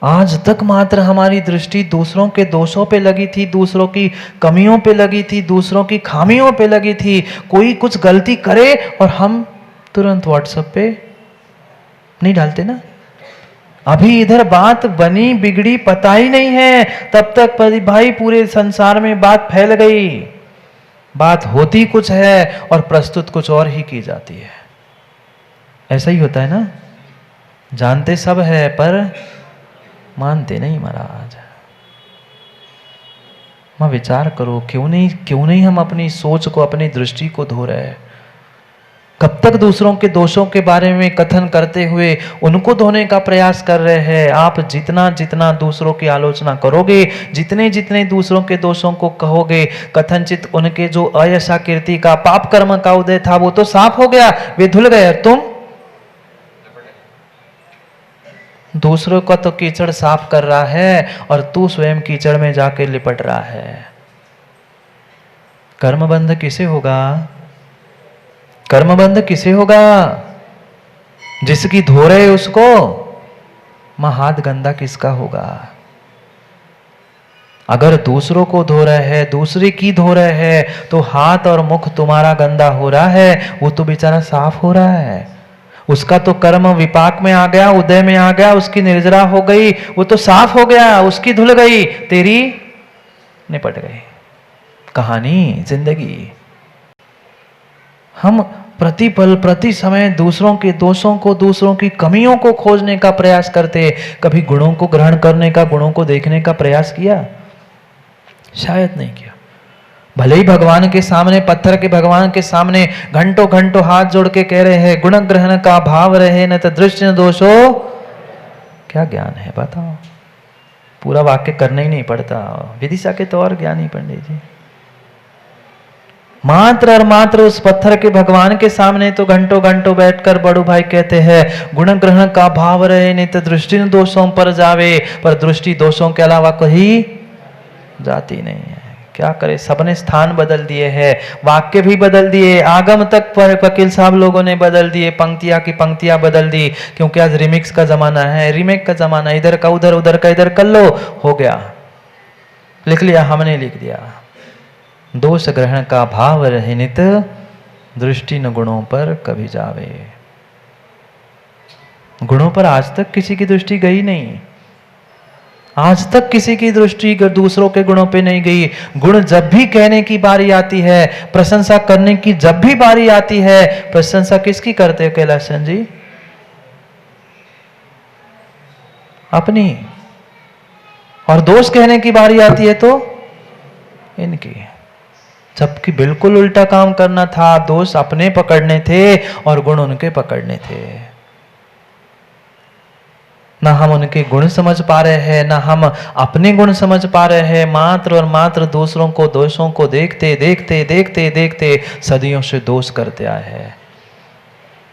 आज तक मात्र हमारी दृष्टि दूसरों के दोषों पे लगी थी, दूसरों की कमियों पे लगी थी, दूसरों की खामियों पे लगी थी। कोई कुछ गलती करे और हम तुरंत व्हाट्सएप पे नहीं डालते ना। अभी इधर बात बनी बिगड़ी पता ही नहीं है, तब तक भाई पूरे संसार में बात फैल गई। बात होती कुछ है और प्रस्तुत कुछ और ही की जाती है। ऐसा ही होता है ना। जानते सब है पर मानते नहीं महाराज। मैं विचार करो, क्यों नहीं हम अपनी सोच को, अपनी दृष्टि को धो रहे हैं। कब तक दूसरों के दोषों के बारे में कथन करते हुए उनको धोने का प्रयास कर रहे हैं। आप जितना जितना दूसरों की आलोचना करोगे, जितने जितने दूसरों के दोषों को कहोगे, कथनचित उनके जो अयशा कीर्ति का पाप कर्म का उदय था वो तो साफ हो गया, वे धुल गए। तुम दूसरों का तो कीचड़ साफ कर रहा है और तू स्वयं कीचड़ में जाके लिपट रहा है। कर्मबंध किसे होगा? कर्मबंध किसे होगा? जिसकी धो रहे उसको। मां हाथ गंदा किसका होगा? अगर दूसरों को धो रहे हैं, दूसरे की धो रहे हैं, तो हाथ और मुख तुम्हारा गंदा हो रहा है, वो तो बेचारा साफ हो रहा है। उसका तो कर्म विपाक में आ गया, उदय में आ गया, उसकी निर्जरा हो गई, वो तो साफ हो गया, उसकी धुल गई, तेरी निपट गई। कहानी जिंदगी। हम प्रतिपल प्रति समय दूसरों के दोषों को, दूसरों की कमियों को खोजने का प्रयास करते। कभी गुणों को ग्रहण करने का, गुणों को देखने का प्रयास किया? शायद नहीं किया। भले ही भगवान के सामने, पत्थर के भगवान के सामने घंटों घंटों हाथ जोड़ के कह रहे हैं गुण ग्रहण का भाव रहे न तो दृष्टि न दोषो। क्या ज्ञान है बताओ? पूरा वाक्य करना ही नहीं पड़ता। विदिशा के तो और ज्ञानी पंडित जी। मात्र और मात्र उस पत्थर के भगवान के सामने तो घंटों घंटों बैठकर बड़ू भाई कहते हैं गुण ग्रहण का भाव रहे नहीं तो दृष्टि दोषों पर जावे, पर दृष्टि दोषों के अलावा कहीं जाती नहीं है। क्या करे, सबने स्थान बदल दिए हैं, वाक्य भी बदल दिए, आगम तक वकील साहब लोगों ने बदल दिए, पंक्तियां की पंक्तियां बदल दी, क्योंकि आज रिमिक्स का जमाना है, रीमेक का जमाना, इधर का उधर, उधर का इधर कर लो, हो गया, लिख लिया, हमने लिख दिया। दोष ग्रहण का भाव रहे नित दृष्टि न गुणों पर कभी जावे। गुणों पर आज तक किसी की दृष्टि गई नहीं। आज तक किसी की दृष्टि दूसरों के गुणों पे नहीं गई। गुण जब भी कहने की बारी आती है, प्रशंसा करने की जब भी बारी आती है, प्रशंसा किसकी करते हैं कैलाशन जी? अपनी। और दोष कहने की बारी आती है तो इनकी। जबकि बिल्कुल उल्टा काम करना था, दोष अपने पकड़ने थे और गुण उनके पकड़ने थे। ना हम उनके गुण समझ पा रहे हैं, ना हम अपने गुण समझ पा रहे हैं। मात्र और मात्र दूसरों को, दोषों को देखते देखते देखते देखते सदियों से दोष करते आए हैं।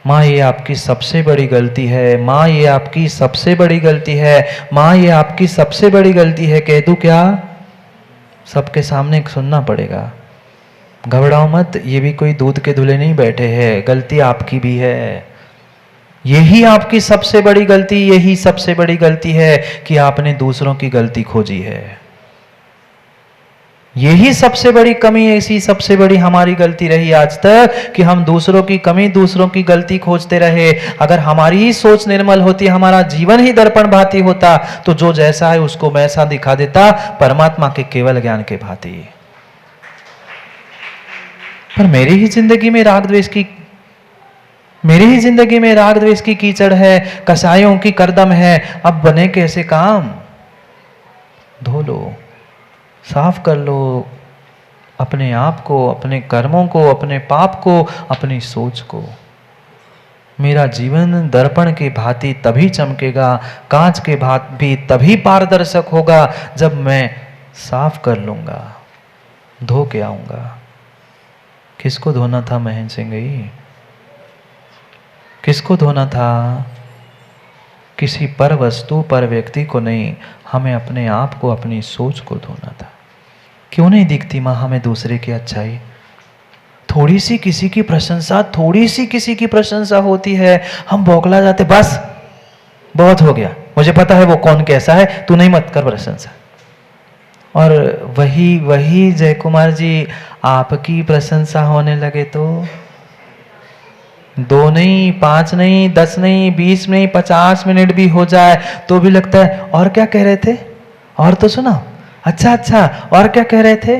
माँ ये आपकी सबसे बड़ी गलती है, माँ ये आपकी सबसे बड़ी गलती है, माँ ये आपकी सबसे बड़ी गलती है। कह दूं क्या? सबके सामने सुनना पड़ेगा। घबराओ मत, ये भी कोई दूध के धुले नहीं बैठे हैं, गलती आपकी भी है। यही आपकी सबसे बड़ी गलती, यही सबसे बड़ी गलती है कि आपने दूसरों की गलती खोजी है। यही सबसे बड़ी कमी, ऐसी सबसे बड़ी हमारी गलती रही आज तक कि हम दूसरों की कमी, दूसरों की गलती खोजते रहे। अगर हमारी ही सोच निर्मल होती, हमारा जीवन ही दर्पण भांति होता, तो जो जैसा है उसको वैसा दिखा देता, परमात्मा के केवल ज्ञान के भांति। पर मेरी ही जिंदगी में राग द्वेष की कीचड़ है, कसायों की करदम है। अब बने कैसे काम? धो लो, साफ कर लो अपने आप को, अपने कर्मों को, अपने पाप को, अपनी सोच को। मेरा जीवन दर्पण के भांति तभी चमकेगा, कांच के भांति तभी पारदर्शक होगा जब मैं साफ कर लूंगा, धो के आऊंगा। किसको धोना था महेंद्र सिंह जी? किसको धोना था? किसी पर वस्तु, पर व्यक्ति को नहीं, हमें अपने आप को, अपनी सोच को धोना था। क्यों नहीं दिखती माँ हमें दूसरे की अच्छाई? थोड़ी सी किसी की प्रशंसा, थोड़ी सी किसी की प्रशंसा होती है, हम बौखला जाते, बस बहुत हो गया, मुझे पता है वो कौन कैसा है, तू नहीं मत कर प्रशंसा। और वही जय कुमार जी आपकी प्रशंसा होने लगे तो 2 नहीं, 5 नहीं, 10 नहीं, 20 नहीं, 50 मिनट भी हो जाए तो भी लगता है और क्या कह रहे थे, और तो सुना, अच्छा और क्या कह रहे थे।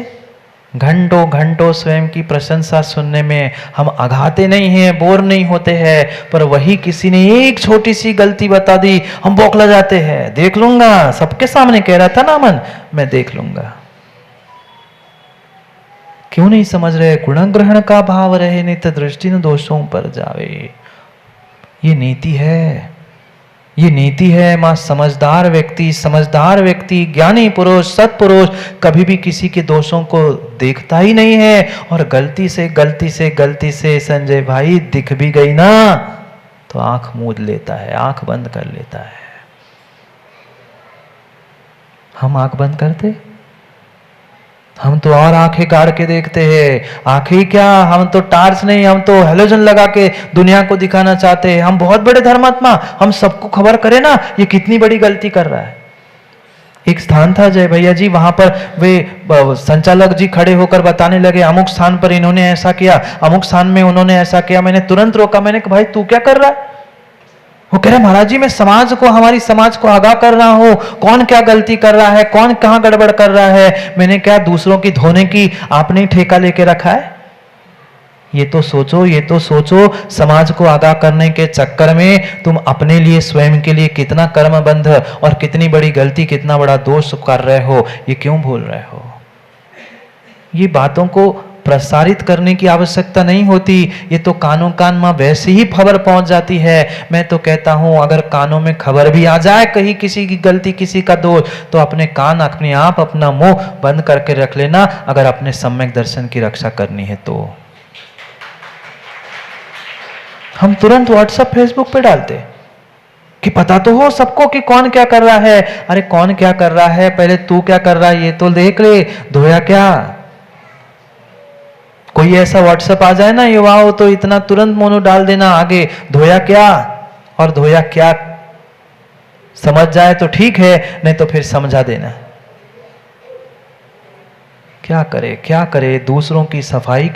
घंटों घंटों स्वयं की प्रशंसा सुनने में हम अघाते नहीं हैं, बोर नहीं होते हैं, पर वही किसी ने एक छोटी सी गलती बता दी, हम बौखला जाते हैं। देख लूंगा, सबके सामने कह रहा था ना मन, मैं देख लूंगा। क्यों नहीं समझ रहे, गुण ग्रहण का भाव रहे, नित दृष्टि न दोषों पर जावे। ये नीति है, ये नीति है। मां समझदार व्यक्ति, ज्ञानी पुरुष, सत्पुरुष कभी भी किसी के दोषों को देखता ही नहीं है। और गलती से संजय भाई दिख भी गई ना तो आंख मूंद लेता है, आंख बंद कर लेता है। हम आंख बंद करते, हम तो और आंखें गाड़ के देखते हैं। आंखें क्या, हम तो टार्च नहीं, हम तो हेलोजन लगा के दुनिया को दिखाना चाहते हैं। हम बहुत बड़े धर्मात्मा, हम सबको खबर करें ना ये कितनी बड़ी गलती कर रहा है। एक स्थान था जय भैया जी, वहां पर वे संचालक जी खड़े होकर बताने लगे, अमुक स्थान पर इन्होंने ऐसा किया, अमुक स्थान में उन्होंने ऐसा किया। मैंने तुरंत रोका, मैंने कहा भाई तू क्या कर रहा है? वो कह रहे महाराज जी मैं समाज को, हमारी समाज को आगाह कर रहा हूं, कौन क्या गलती कर रहा है, कौन कहां गड़बड़ कर रहा है। मैंने क्या दूसरों की धोने की आपने ठेका लेके रखा है? ये तो सोचो समाज को आगाह करने के चक्कर में तुम अपने लिए, स्वयं के लिए कितना कर्मबंध और कितनी बड़ी गलती, कितना बड़ा दोष कर रहे हो, ये क्यों भूल रहे हो? ये बातों को प्रसारित करने की आवश्यकता नहीं होती, ये तो कानों कान में वैसे ही खबर पहुंच जाती है। मैं तो कहता हूं अगर कानों में खबर भी आ जाए कहीं किसी की गलती, किसी का दोष, तो अपने कान, अपने आप, अपना मुंह बंद करके रख लेना, अगर अपने सम्यक दर्शन की रक्षा करनी है तो। हम तुरंत व्हाट्सएप फेसबुक पे डालते कि पता तो हो सबको कि कौन क्या कर रहा है। अरे कौन क्या कर रहा है, पहले तू क्या कर रहा है ये तो देख ले, धोया क्या। कोई ऐसा व्हाट्सएप आ जाए ना युवाओं तो इतना तुरंत मोनो डाल देना आगे, धोया क्या, और धोया क्या समझ जाए तो ठीक है, नहीं तो फिर समझा देना। क्या करे दूसरों की सफाई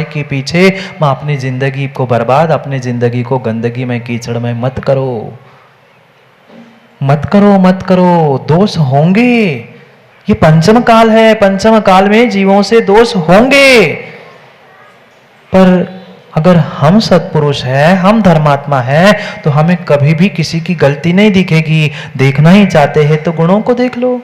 के पीछे मैं अपनी जिंदगी को बर्बाद, अपनी जिंदगी को गंदगी में, कीचड़ में मत करो। दोष होंगे, ये पंचम काल है, पंचम काल में जीवों से दोष होंगे, पर अगर हम सत्पुरुष हैं, हम धर्मात्मा हैं, तो हमें कभी भी किसी की गलती नहीं दिखेगी। देखना ही चाहते हैं तो गुणों को देख लो,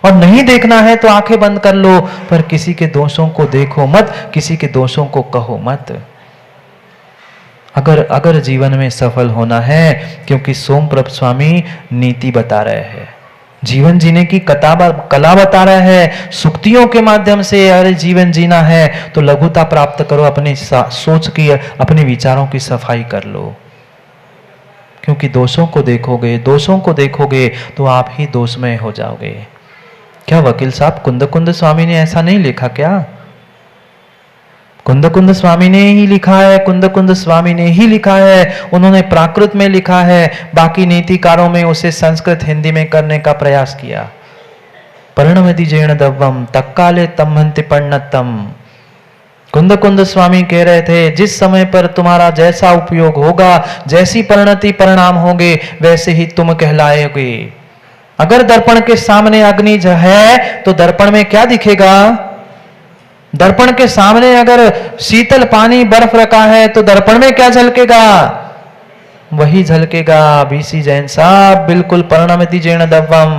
और नहीं देखना है तो आंखें बंद कर लो, पर किसी के दोषों को देखो मत, किसी के दोषों को कहो मत। अगर जीवन में सफल होना है, क्योंकि सोमप्रभ स्वामी नीति बता रहे हैं, जीवन जीने की कला बता रहा है, सुक्तियों के माध्यम से अरे जीवन जीना है तो लघुता प्राप्त करो, अपनी सोच की, अपने विचारों की सफाई कर लो। क्योंकि दोषों को देखोगे तो आप ही दोषमय हो जाओगे। क्या वकील साहब कुंद स्वामी ने ऐसा नहीं लिखा क्या? कुंद स्वामी ने ही लिखा है, कुंद स्वामी ने ही लिखा है, उन्होंने प्राकृत में लिखा है, बाकी नीतिकारों में उसे संस्कृत हिंदी में करने का प्रयास किया। परिणमति जैन दव्वम तक्काले तमहंति पर्णतम। कुंद स्वामी कह रहे थे जिस समय पर तुम्हारा जैसा उपयोग होगा, जैसी परिणति परिणाम होंगे, वैसे ही तुम कहलाओगे। अगर दर्पण के सामने अग्नि है तो दर्पण में क्या दिखेगा? दर्पण के सामने अगर शीतल पानी बर्फ रखा है तो दर्पण में क्या झलकेगा? वही झलकेगा। बीसी जैन साहब बिल्कुल परिणमति जैन दव्वम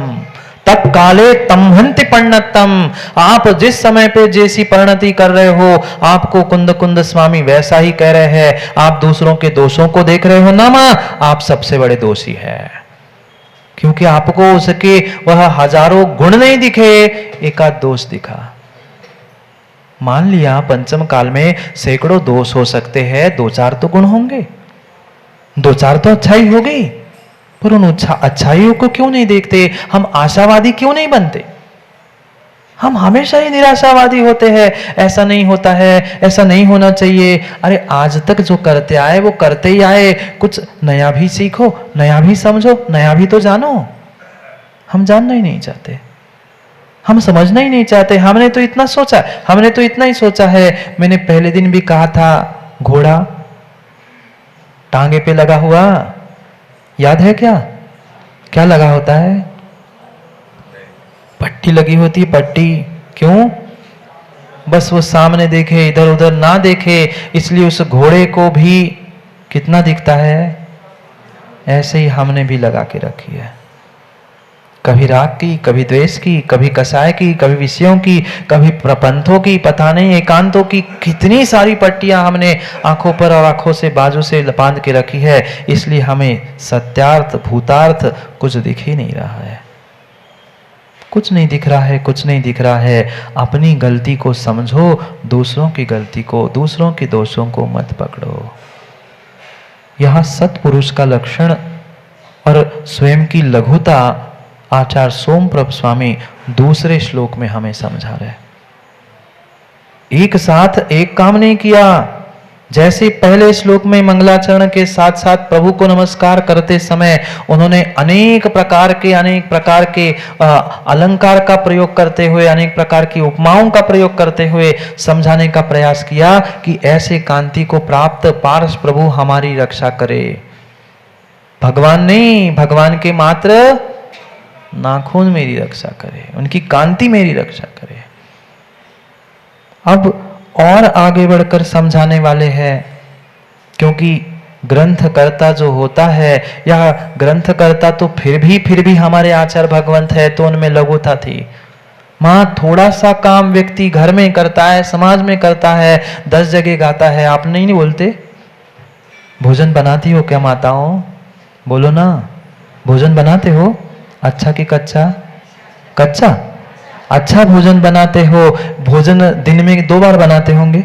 तब काले तमहंति पर्णतम। आप जिस समय पे जैसी परिणति कर रहे हो, आपको कुंद स्वामी वैसा ही कह रहे हैं। आप दूसरों के दोषों को देख रहे हो ना मां, आप सबसे बड़े दोषी है, क्योंकि आपको उसके वह हजारों गुण नहीं दिखे, एकाध दोष दिखा। मान लिया पंचम काल में सैकड़ों दोष हो सकते हैं, 2-4 तो गुण होंगे, 2-4 तो अच्छाई होगी, पर उन अच्छाइयों को क्यों नहीं देखते? हम आशावादी क्यों नहीं बनते? हम हमेशा ही निराशावादी होते हैं, ऐसा नहीं होता है, ऐसा नहीं होना चाहिए। अरे आज तक जो करते आए वो करते ही आए, कुछ नया भी सीखो, नया भी समझो, नया भी तो जानो। हम जानना ही नहीं चाहते, हम समझना ही नहीं चाहते। हमने तो इतना सोचा, हमने तो इतना ही सोचा है। मैंने पहले दिन भी कहा था, घोड़ा टांगे पे लगा हुआ, याद है क्या? क्या लगा होता है? पट्टी लगी होती है, पट्टी। क्यों? बस वो सामने देखे, इधर उधर ना देखे, इसलिए उस घोड़े को भी कितना दिखता है। ऐसे ही हमने भी लगा के रखी है, कभी राग की, कभी द्वेष की, कभी कसाय की, कभी विषयों की, कभी प्रपंथों की, पता नहीं एकांतों की। कितनी सारी पट्टियां हमने आंखों पर और आंखों से बाजू से बांध के रखी है। इसलिए हमें सत्यार्थ भूतार्थ कुछ दिख ही नहीं रहा है, कुछ नहीं दिख रहा है, कुछ नहीं दिख रहा है। अपनी गलती को समझो, दूसरों की गलती को, दूसरों के दोषों को मत पकड़ो। यह सत्पुरुष का लक्षण और स्वयं की लघुता आचार्य सोमप्रभ स्वामी दूसरे श्लोक में हमें समझा रहे। एक साथ एक काम नहीं किया। जैसे पहले श्लोक में मंगलाचरण के साथ साथ प्रभु को नमस्कार करते समय उन्होंने अनेक प्रकार के अलंकार का प्रयोग करते हुए, अनेक प्रकार की उपमाओं का प्रयोग करते हुए समझाने का प्रयास किया कि ऐसे कांति को प्राप्त पारस प्रभु हमारी रक्षा करे। भगवान नहीं, भगवान के मात्र नाखून मेरी रक्षा करे, उनकी कांति मेरी रक्षा करे। अब और आगे बढ़कर समझाने वाले हैं, क्योंकि ग्रंथकर्ता जो होता है, यह ग्रंथकर्ता तो फिर भी हमारे आचार्य भगवंत है, तो उनमें लघुता थी। मां थोड़ा सा काम व्यक्ति घर में करता है, समाज में करता है, 10 जगह गाता है। आप नहीं बोलते? भोजन बनाती हो क्या माताओं? बोलो ना, भोजन बनाते हो? अच्छा कि कच्चा? कच्चा। अच्छा भोजन बनाते हो। भोजन दिन में 2 बार बनाते होंगे।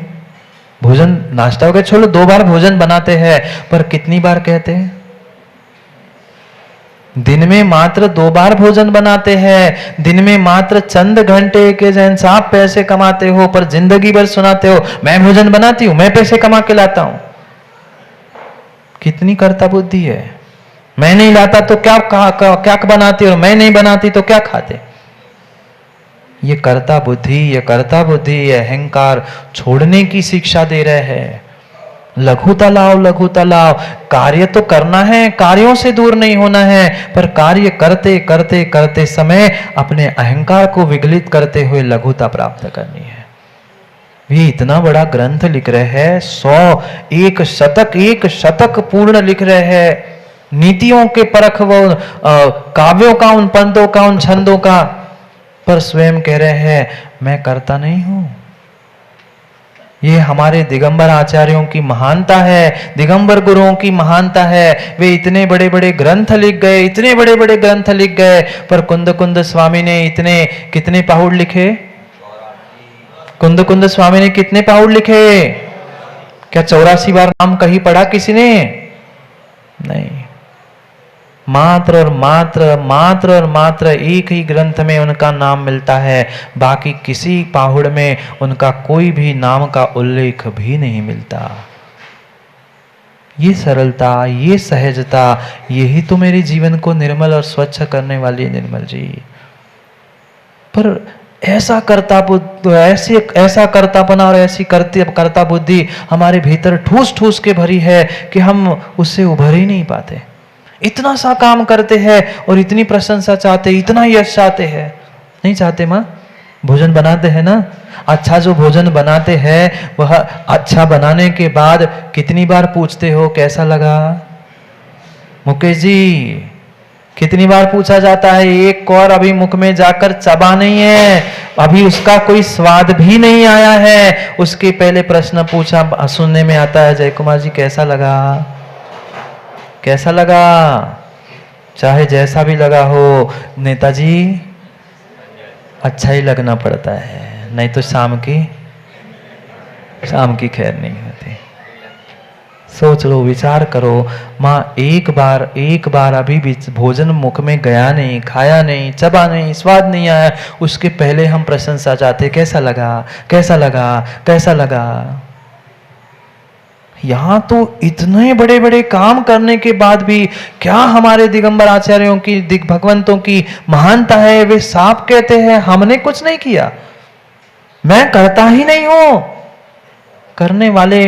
भोजन नाश्ता वगैरह छोड़ो, 2 बार भोजन बनाते हैं, पर कितनी बार कहते हैं? दिन में मात्र 2 बार भोजन बनाते हैं। दिन में मात्र चंद घंटे के जैसे आप पैसे कमाते हो, पर जिंदगी भर सुनाते हो मैं भोजन बनाती हूं, मैं पैसे कमा के लाता हूं। कितनी कर्ता बुद्धि है। मैं नहीं लाता तो क्या बनाती, और मैं नहीं बनाती तो क्या खाते। ये कर्ता बुद्धि, ये अहंकार छोड़ने की शिक्षा दे रहे हैं। लघुता लाओ, लघुता लाओ। कार्य तो करना है, कार्यों से दूर नहीं होना है, पर कार्य करते करते करते समय अपने अहंकार को विगलित करते हुए लघुता प्राप्त करनी है। ये इतना बड़ा ग्रंथ लिख रहे हैं, 100 एक शतक पूर्ण लिख रहे हैं, नीतियों के परख, वो काव्यों का, उन पंतों का, उन छंदों का, पर स्वयं कह रहे हैं मैं करता नहीं हूं। ये हमारे दिगंबर आचार्यों की महानता है, दिगंबर गुरुओं की महानता है। वे इतने बड़े बड़े ग्रंथ लिख गए, इतने बड़े बड़े ग्रंथ लिख गए, पर कुंद स्वामी ने कितने पहाड़ लिखे? कुंद स्वामी ने कितने पहाड़ लिखे? क्या 84 बार नाम कहीं पढ़ा किसी ने? नहीं। मात्र और मात्र एक ही ग्रंथ में उनका नाम मिलता है, बाकी किसी पाहुड़ में उनका कोई भी नाम का उल्लेख भी नहीं मिलता। ये सरलता, ये सहजता, यही तो मेरे जीवन को निर्मल और स्वच्छ करने वाली है निर्मल जी। पर ऐसा कर्तापना और ऐसी कर्ता बुद्धि हमारे भीतर ठूस ठूस के भरी है कि हम उससे उभर ही नहीं पाते। इतना सा काम करते हैं और इतनी प्रशंसा चाहते, इतना यश चाहते हैं। नहीं चाहते माँ? भोजन बनाते हैं ना, अच्छा जो भोजन बनाते हैं वह अच्छा बनाने के बाद कितनी बार पूछते हो कैसा लगा? मुकेश जी, कितनी बार पूछा जाता है? एक कौर अभी मुख में जाकर चबा नहीं है, अभी उसका कोई स्वाद भी नहीं आया है, उसके पहले प्रश्न पूछा सुनने में आता है, जय कुमार जी कैसा लगा? कैसा लगा? चाहे जैसा भी लगा हो नेताजी, अच्छा ही लगना पड़ता है, नहीं तो शाम की खैर नहीं होती। सोच लो, विचार करो, माँ एक बार अभी भी भोजन मुख में गया नहीं, खाया नहीं, चबा नहीं, स्वाद नहीं आया, उसके पहले हम प्रशंसा चाहते, कैसा लगा, कैसा लगा, कैसा लगा। यहां तो इतने बड़े बड़े काम करने के बाद भी क्या हमारे दिगंबर आचार्यों की, दिग भगवंतों की महानता है, वे साफ कहते हैं हमने कुछ नहीं किया, मैं करता ही नहीं हूं। करने वाले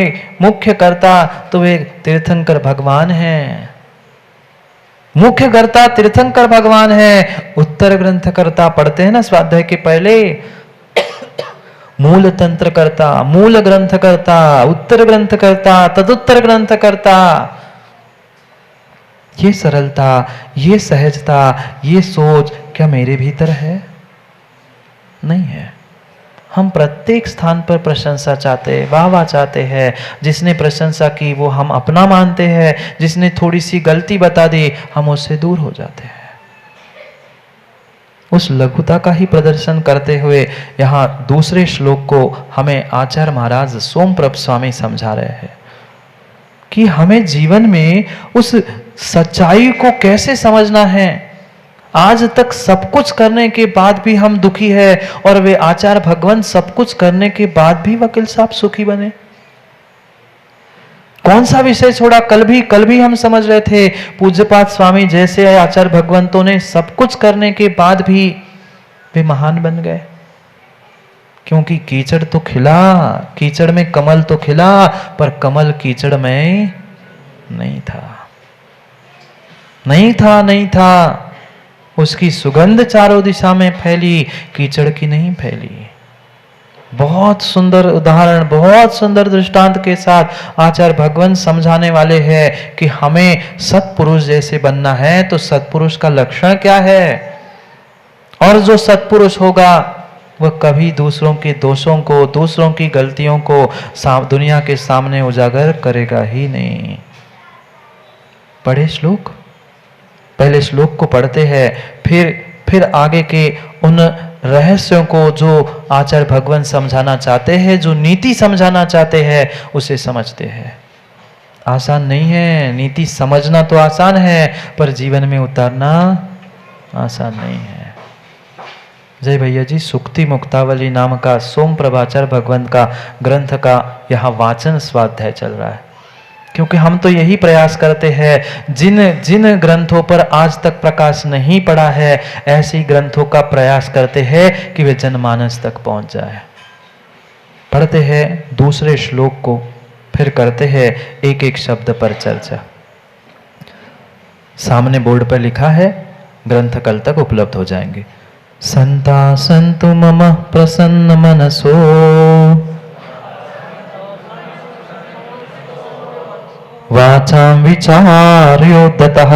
मुख्य कर्ता तो वे तीर्थंकर भगवान हैं, मुख्य कर्ता तीर्थंकर भगवान है। उत्तर ग्रंथ कर्ता पढ़ते हैं ना स्वाध्याय के पहले, मूल तंत्र कर्ता, मूल ग्रंथ कर्ता, उत्तर ग्रंथ कर्ता, तदुत्तर ग्रंथ कर्ता। ये सरलता, ये सहजता, ये सोच क्या मेरे भीतर है? नहीं है। हम प्रत्येक स्थान पर प्रशंसा चाहते हैं, वाह वाह चाहते हैं। जिसने प्रशंसा की वो हम अपना मानते हैं, जिसने थोड़ी सी गलती बता दी हम उससे दूर हो जाते हैं। उस लघुता का ही प्रदर्शन करते हुए यहाँ दूसरे श्लोक को हमें आचार्य महाराज सोमप्रभ स्वामी समझा रहे हैं कि हमें जीवन में उस सच्चाई को कैसे समझना है। आज तक सब कुछ करने के बाद भी हम दुखी है, और वे आचार्य भगवान सब कुछ करने के बाद भी वकील साहब सुखी बने। कौन सा विषय छोड़ा? कल भी हम समझ रहे थे पूज्यपाद स्वामी जैसे आचार्य भगवंतों ने सब कुछ करने के बाद भी वे महान बन गए, क्योंकि कीचड़ तो खिला, कीचड़ में कमल तो खिला, पर कमल कीचड़ में नहीं था, नहीं था, नहीं था। उसकी सुगंध चारों दिशा में फैली, कीचड़ की नहीं फैली। बहुत सुंदर उदाहरण, बहुत सुंदर दृष्टांत के साथ आचार्य भगवान समझाने वाले हैं कि हमें सत्पुरुष जैसे बनना है। तो सत्पुरुष का लक्षण क्या है? और जो सत्पुरुष होगा वह कभी दूसरों के दोषों को, दूसरों की गलतियों को दुनिया के सामने उजागर करेगा ही नहीं। पढ़े श्लोक, पहले श्लोक को पढ़ते हैं, फिर आगे के उन रहस्यों को जो आचार्य भगवान समझाना चाहते हैं, जो नीति समझाना चाहते हैं, उसे समझते हैं। आसान नहीं है, नीति समझना तो आसान है, पर जीवन में उतारना आसान नहीं है। जय भैया जी, सुक्ति मुक्तावली नाम का सोमप्रभ आचार्य भगवान का ग्रंथ का यहाँ वाचन स्वाध्याय चल रहा है, क्योंकि हम तो यही प्रयास करते हैं, जिन ग्रंथों पर आज तक प्रकाश नहीं पड़ा है, ऐसे ग्रंथों का प्रयास करते हैं कि वे जनमानस तक पहुंच जाए। पढ़ते हैं दूसरे श्लोक को, फिर करते हैं एक एक शब्द पर चर्चा। सामने बोर्ड पर लिखा है, ग्रंथ कल तक उपलब्ध हो जाएंगे। संता संतु मम प्रसन्न मनसो वाचां विचार्योद्धतः